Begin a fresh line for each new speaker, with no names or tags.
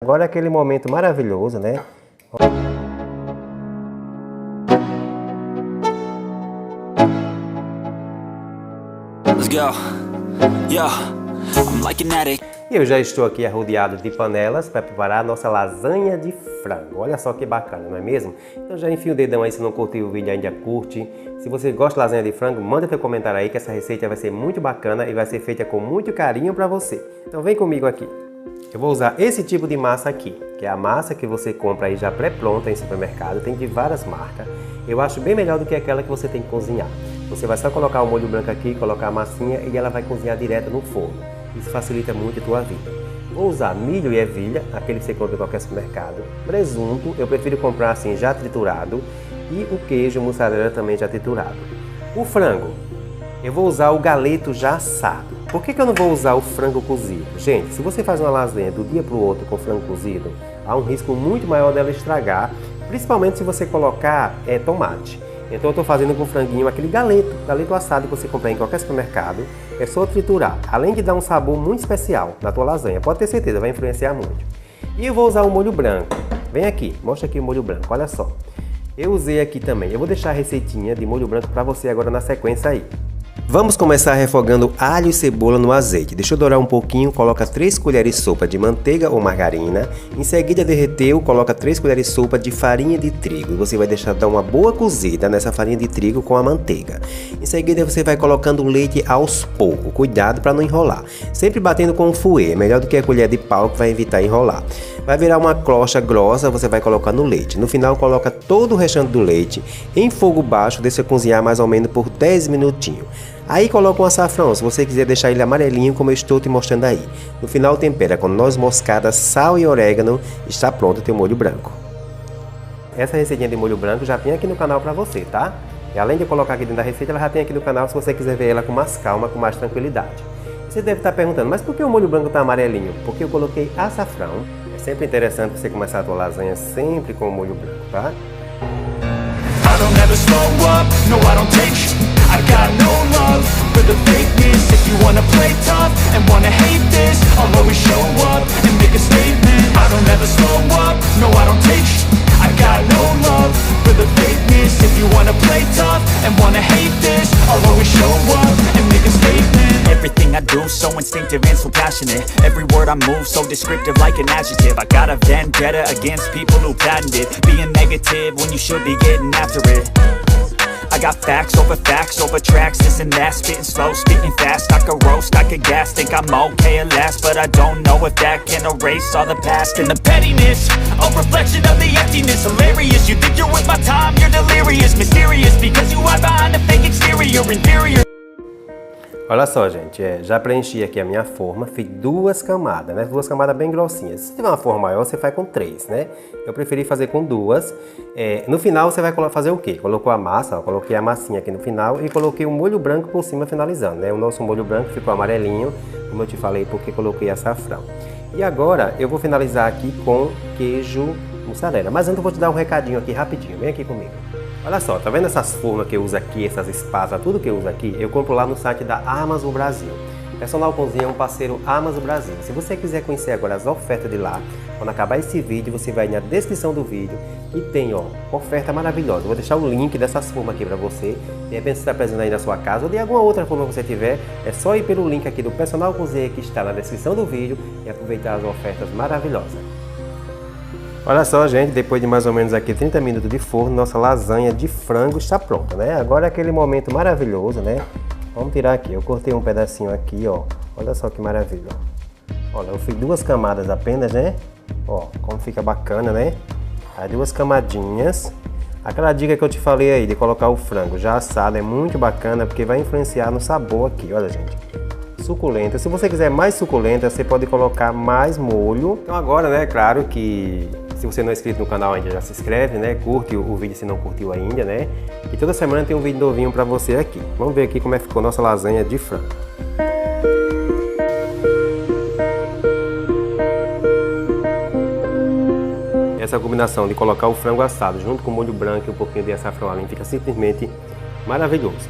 Agora é aquele momento maravilhoso, né?
Let's go. Yo, I'm like an addict.
E eu já estou aqui rodeado de panelas para preparar a nossa lasanha de frango. Olha só que bacana, não é mesmo? Então já enfia o dedão aí se não curtiu o vídeo ainda, curte. Se você gosta de lasanha de frango, manda teu comentário aí que essa receita vai ser muito bacana e vai ser feita com muito carinho para você. Então vem comigo aqui. Eu vou usar esse tipo de massa aqui, que é a massa que você compra aí já pré-pronta em supermercado, tem de várias marcas. Eu acho bem melhor do que aquela que você tem que cozinhar. Você vai só colocar o molho branco aqui, colocar a massinha e ela vai cozinhar direto no forno. Isso facilita muito a tua vida. Vou usar milho e ervilha, aquele que você compra em qualquer supermercado. Presunto, eu prefiro comprar assim já triturado. E o queijo mussarela também já triturado. O frango, eu vou usar o galeto já assado. Por que eu não vou usar o frango cozido? Gente, se você faz uma lasanha do dia para o outro com frango cozido, há um risco muito maior dela estragar, principalmente se você colocar tomate. Então eu estou fazendo com franguinho aquele galeto assado que você compra em qualquer supermercado, é só triturar. Além de dar um sabor muito especial na tua lasanha, pode ter certeza, vai influenciar muito. E eu vou usar o molho branco. Vem aqui, mostra aqui o molho branco, olha só. Eu usei aqui também, eu vou deixar a receitinha de molho branco para você agora na sequência aí. Vamos começar refogando alho e cebola no azeite. Deixa eu dourar um pouquinho, coloca 3 colheres de sopa de manteiga ou margarina. Em seguida derreteu, coloca 3 colheres de sopa de farinha de trigo. Você vai deixar dar uma boa cozida nessa farinha de trigo com a manteiga. Em seguida você vai colocando o leite aos poucos. Cuidado para não enrolar. Sempre batendo com o fouet, melhor do que a colher de pau que vai evitar enrolar. Vai virar uma crosta grossa, você vai colocar no leite. No final coloca todo o restante do leite em fogo baixo, deixa cozinhar mais ou menos por 10 minutinhos. Aí coloca um açafrão, se você quiser deixar ele amarelinho como eu estou te mostrando aí. No final tempera com noz moscada, sal e orégano. Está pronto o teu molho branco. Essa receitinha de molho branco já tem aqui no canal para você, tá? E além de colocar aqui dentro da receita, ela já tem aqui no canal se você quiser ver ela com mais calma, com mais tranquilidade. Você deve estar perguntando, mas por que o molho branco está amarelinho? Porque eu coloquei açafrão. É sempre interessante você começar a tua lasanha sempre com o molho branco, tá?
I don't ever slow up, no I don't take sh**. I got no love for the fakeness. If you wanna play tough and wanna hate this, I'll always show up and make a statement. I don't ever slow up, no I don't take sh**. I got no love for the fakeness. If you wanna play tough and wanna hate this, I'll always show up and make a statement. Everything I do so instinctive and so passionate. Every word I move so descriptive like an adjective. I got a vendetta against people who patented being negative when you should be getting after it. I got facts over tracks, this and that. Spitting slow, spitting fast. I could roast, I could gas. Think I'm okay at last, but I don't know if that can erase all the past. And the pettiness, a reflection of the emptiness. Hilarious, you think you're worth my time, you're delirious. Mysterious, because you hide behind a fake exterior. Inferior.
Olha só, gente, já preenchi aqui a minha forma, fiz 2 camadas, né? 2 camadas bem grossinhas. Se tiver uma forma maior, você faz com 3, né? Eu preferi fazer com 2. No final, você vai fazer o quê? Colocou a massa, ó, coloquei a massinha aqui no final e coloquei o molho branco por cima finalizando, né? O nosso molho branco ficou amarelinho, como eu te falei, porque coloquei açafrão. E agora, eu vou finalizar aqui com queijo mussarela. Mas antes eu vou te dar um recadinho aqui rapidinho, vem aqui comigo. Olha só, tá vendo essas formas que eu uso aqui, essas espátulas, tudo que eu uso aqui, eu compro lá no site da Amazon Brasil. Personal Cozinha é um parceiro Amazon Brasil. Se você quiser conhecer agora as ofertas de lá, quando acabar esse vídeo, você vai na descrição do vídeo e tem, ó, oferta maravilhosa. Eu vou deixar o link dessas formas aqui pra você. De repente você está presente aí na sua casa ou de alguma outra forma que você tiver, é só ir pelo link aqui do Personal Cozinha que está na descrição do vídeo e aproveitar as ofertas maravilhosas. Olha só, gente, depois de mais ou menos aqui 30 minutos de forno, nossa lasanha de frango está pronta, né? Agora é aquele momento maravilhoso, né? Vamos tirar aqui, eu cortei um pedacinho aqui, ó. Olha só que maravilha. Olha, eu fiz 2 camadas apenas, né? Ó, como fica bacana, né? Aí 2 camadinhas. Aquela dica que eu te falei aí de colocar o frango já assado é muito bacana porque vai influenciar no sabor aqui, olha, gente. Suculenta. Se você quiser mais suculenta, você pode colocar mais molho. Então agora, né, claro que se você não é inscrito no canal ainda, já se inscreve, né? Curte o vídeo se não curtiu ainda, né? E toda semana tem um vídeo novinho pra você aqui. Vamos ver aqui como é que ficou nossa lasanha de frango. Essa combinação de colocar o frango assado junto com o molho branco e um pouquinho de açafrão ali fica simplesmente maravilhoso.